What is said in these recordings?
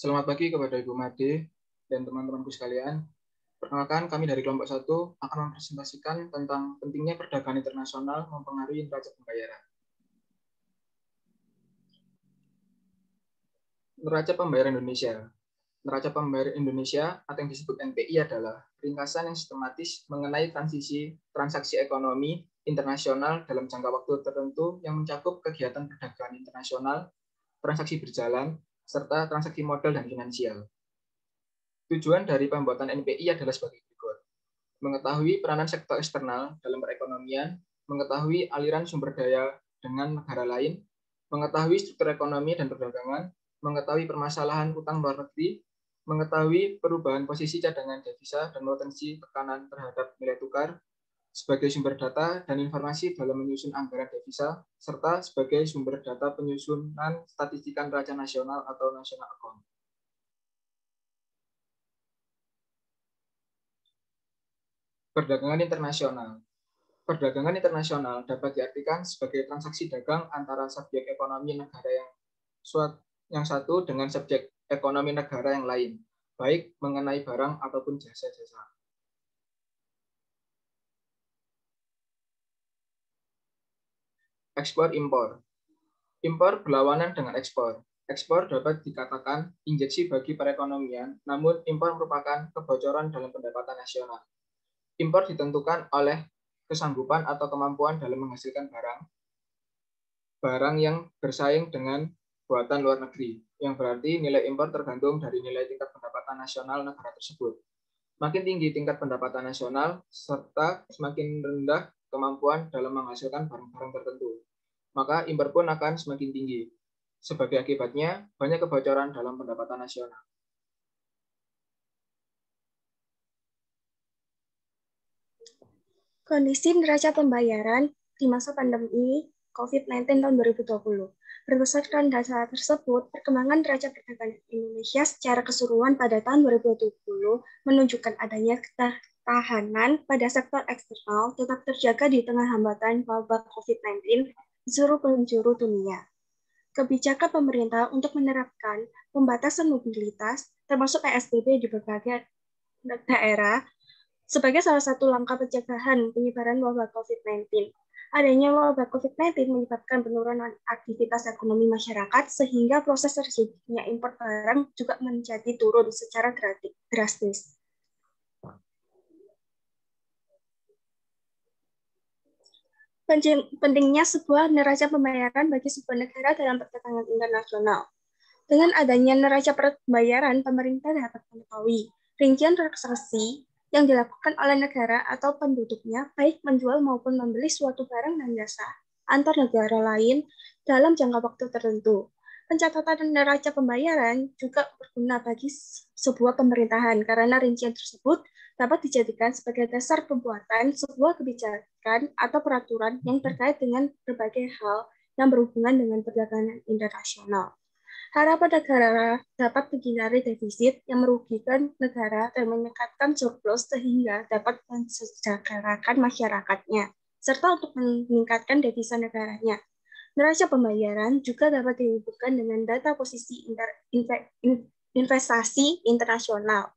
Selamat pagi kepada Ibu Made dan teman-temanku sekalian. Perkenalkan, kami dari kelompok 1 akan mempresentasikan tentang pentingnya perdagangan internasional mempengaruhi neraca pembayaran. Neraca pembayaran Indonesia. Neraca pembayaran Indonesia atau yang disebut NPI adalah ringkasan yang sistematis mengenai transisi transaksi ekonomi internasional dalam jangka waktu tertentu yang mencakup kegiatan perdagangan internasional, transaksi berjalan, serta transaksi modal dan finansial. Tujuan dari pembuatan NPI adalah sebagai berikut. Mengetahui peranan sektor eksternal dalam perekonomian, mengetahui aliran sumber daya dengan negara lain, mengetahui struktur ekonomi dan perdagangan, mengetahui permasalahan utang luar negeri, mengetahui perubahan posisi cadangan devisa dan potensi tekanan terhadap nilai tukar, sebagai sumber data dan informasi dalam menyusun anggaran devisa, serta sebagai sumber data penyusunan statistika neraca nasional atau national account. Perdagangan internasional. Perdagangan internasional dapat diartikan sebagai transaksi dagang antara subjek ekonomi negara yang satu dengan subjek ekonomi negara yang lain, baik mengenai barang ataupun jasa-jasa. Ekspor-impor. Impor berlawanan dengan ekspor. Ekspor dapat dikatakan injeksi bagi perekonomian, namun impor merupakan kebocoran dalam pendapatan nasional. Impor ditentukan oleh kesanggupan atau kemampuan dalam menghasilkan barang yang bersaing dengan buatan luar negeri, yang berarti nilai impor tergantung dari nilai tingkat pendapatan nasional negara tersebut. Semakin tinggi tingkat pendapatan nasional, serta semakin rendah kemampuan dalam menghasilkan barang-barang tertentu, maka impor pun akan semakin tinggi. Sebagai akibatnya, banyak kebocoran dalam pendapatan nasional. Kondisi neraca pembayaran di masa pandemi COVID-19 tahun 2020. Berdasarkan data tersebut, perkembangan neraca perdagangan Indonesia secara keseluruhan pada tahun 2020 menunjukkan adanya ketahanan pada sektor eksternal tetap terjaga di tengah hambatan wabah COVID-19 di seluruh penjuru dunia. Kebijakan pemerintah untuk menerapkan pembatasan mobilitas, termasuk PSBB di berbagai daerah, sebagai salah satu langkah pencegahan penyebaran wabah COVID-19. Adanya wabah COVID-19 menyebabkan penurunan aktivitas ekonomi masyarakat sehingga proses terjadinya impor barang juga menjadi turun secara drastis. Pentingnya sebuah neraca pembayaran bagi sebuah negara dalam perdagangan internasional. Dengan adanya neraca pembayaran, pemerintah dapat mengetahui rincian transaksi yang dilakukan oleh negara atau penduduknya, baik menjual maupun membeli suatu barang dan jasa antar negara lain dalam jangka waktu tertentu. Pencatatan neraca pembayaran juga berguna bagi sebuah pemerintahan karena rincian tersebut dapat dijadikan sebagai dasar pembuatan sebuah kebijakan atau peraturan yang terkait dengan berbagai hal yang berhubungan dengan perdagangan internasional. Harapan negara dapat menghindari defisit yang merugikan negara dan meningkatkan surplus sehingga dapat mensejahterakan masyarakatnya, serta untuk meningkatkan devisa negaranya. Neraca pembayaran juga dapat dihubungkan dengan data posisi investasi internasional.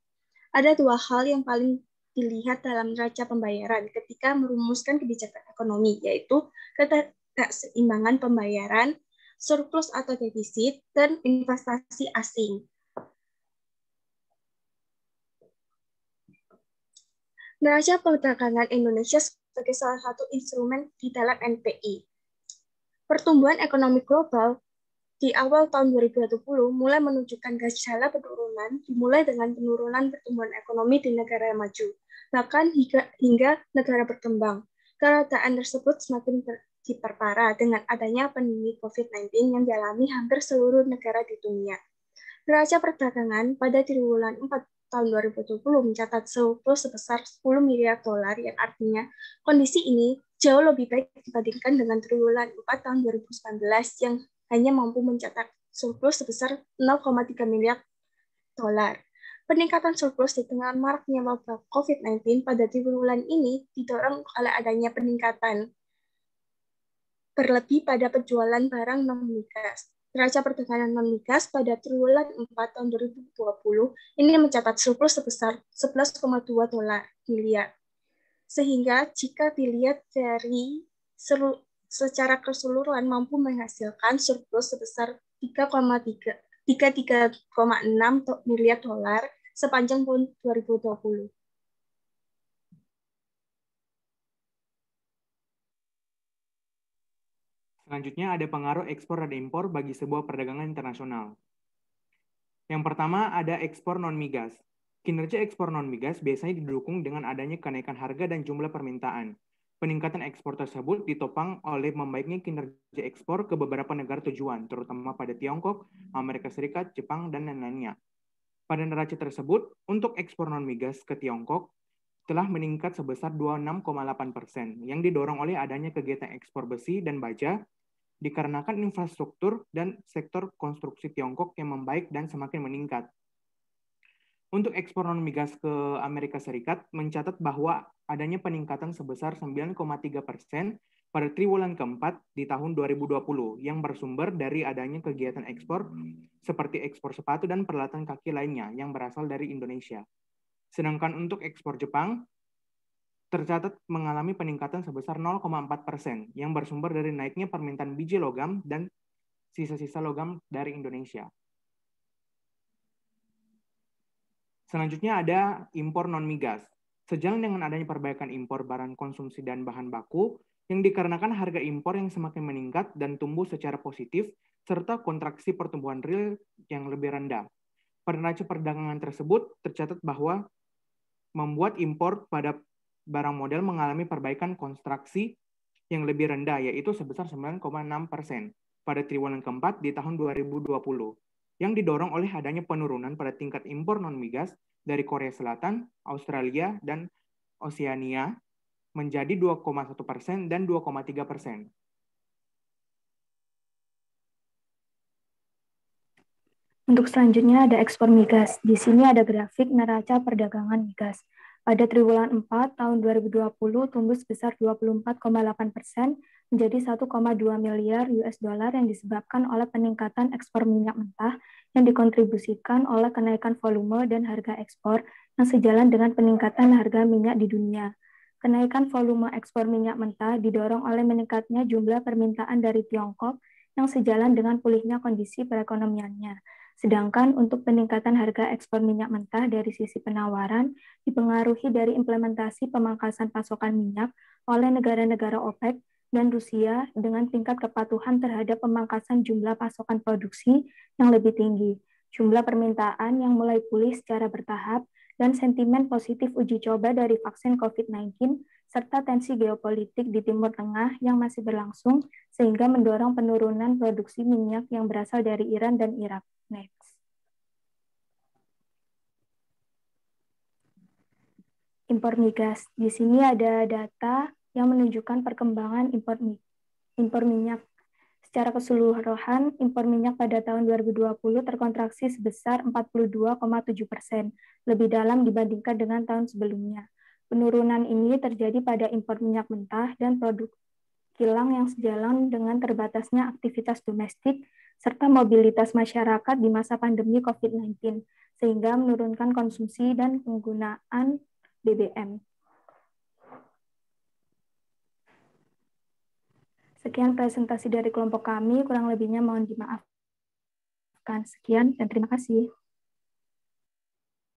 Ada dua hal yang paling dilihat dalam neraca pembayaran ketika merumuskan kebijakan ekonomi, yaitu ketidakseimbangan pembayaran, surplus atau defisit, dan investasi asing. Neraca perdagangan Indonesia sebagai salah satu instrumen di dalam NPI. Pertumbuhan ekonomi global di awal tahun 2020 mulai menunjukkan gejala penurunan, dimulai dengan penurunan pertumbuhan ekonomi di negara yang maju, bahkan hingga negara berkembang. Keadaan tersebut semakin diperparah dengan adanya pandemi COVID-19 yang dialami hampir seluruh negara di dunia. Neraca perdagangan pada triwulan 4 tahun 2020 mencatat surplus sebesar 10 miliar dolar, yang artinya kondisi ini jauh lebih baik dibandingkan dengan triwulan 4 tahun 2019 yang hanya mampu mencatat surplus sebesar 0,3 miliar dolar. Peningkatan surplus di tengah maraknya wabah COVID-19 pada triwulan ini didorong oleh adanya peningkatan berlebih pada penjualan barang non-migas. Neraca perdagangan non-migas pada triwulan 4 tahun 2020 ini mencatat surplus sebesar 11,2 dolar miliar. Sehingga jika dilihat dari secara keseluruhan mampu menghasilkan surplus sebesar 33,6 miliar dolar sepanjang tahun 2020. Selanjutnya ada pengaruh ekspor dan impor bagi sebuah perdagangan internasional. Yang pertama ada ekspor non-migas. Kinerja ekspor non-migas biasanya didukung dengan adanya kenaikan harga dan jumlah permintaan. Peningkatan ekspor tersebut ditopang oleh membaiknya kinerja ekspor ke beberapa negara tujuan, terutama pada Tiongkok, Amerika Serikat, Jepang, dan lain-lainnya. Pada neraca tersebut, untuk ekspor non-migas ke Tiongkok telah meningkat sebesar 26,8%, yang didorong oleh adanya kegiatan ekspor besi dan baja, dikarenakan infrastruktur dan sektor konstruksi Tiongkok yang membaik dan semakin meningkat. Untuk ekspor non-migas ke Amerika Serikat mencatat bahwa adanya peningkatan sebesar 9,3% pada triwulan keempat di tahun 2020 yang bersumber dari adanya kegiatan ekspor seperti ekspor sepatu dan peralatan kaki lainnya yang berasal dari Indonesia. Sedangkan untuk ekspor Jepang tercatat mengalami peningkatan sebesar 0,4% yang bersumber dari naiknya permintaan biji logam dan sisa-sisa logam dari Indonesia. Selanjutnya ada impor non-migas. Sejalan dengan adanya perbaikan impor barang konsumsi dan bahan baku, yang dikarenakan harga impor yang semakin meningkat dan tumbuh secara positif, serta kontraksi pertumbuhan real yang lebih rendah. Pada neraca perdagangan tersebut, tercatat bahwa membuat impor pada barang modal mengalami perbaikan kontraksi yang lebih rendah, yaitu sebesar 9,6% pada triwulan keempat di tahun 2020, yang didorong oleh adanya penurunan pada tingkat impor non-migas dari Korea Selatan, Australia, dan Oseania menjadi 2,1% dan 2,3%. Untuk selanjutnya ada ekspor migas. Di sini ada grafik neraca perdagangan migas. Pada triwulan 4 tahun 2020 tumbuh sebesar 24,8% menjadi 1,2 miliar US dollar yang disebabkan oleh peningkatan ekspor minyak mentah yang dikontribusikan oleh kenaikan volume dan harga ekspor yang sejalan dengan peningkatan harga minyak di dunia. Kenaikan volume ekspor minyak mentah didorong oleh meningkatnya jumlah permintaan dari Tiongkok yang sejalan dengan pulihnya kondisi perekonomiannya. Sedangkan untuk peningkatan harga ekspor minyak mentah dari sisi penawaran dipengaruhi dari implementasi pemangkasan pasokan minyak oleh negara-negara OPEC dan Rusia dengan tingkat kepatuhan terhadap pemangkasan jumlah pasokan produksi yang lebih tinggi, jumlah permintaan yang mulai pulih secara bertahap, dan sentimen positif uji coba dari vaksin COVID-19, serta tensi geopolitik di Timur Tengah yang masih berlangsung, sehingga mendorong penurunan produksi minyak yang berasal dari Iran dan Irak. Next. Impor migas. Di sini ada data yang menunjukkan perkembangan impor minyak. Secara keseluruhan, impor minyak pada tahun 2020 terkontraksi sebesar 42,7%, lebih dalam dibandingkan dengan tahun sebelumnya. Penurunan ini terjadi pada impor minyak mentah dan produk kilang yang sejalan dengan terbatasnya aktivitas domestik serta mobilitas masyarakat di masa pandemi COVID-19, sehingga menurunkan konsumsi dan penggunaan BBM. Sekian presentasi dari kelompok kami, kurang lebihnya mohon dimaafkan. Sekian dan terima kasih.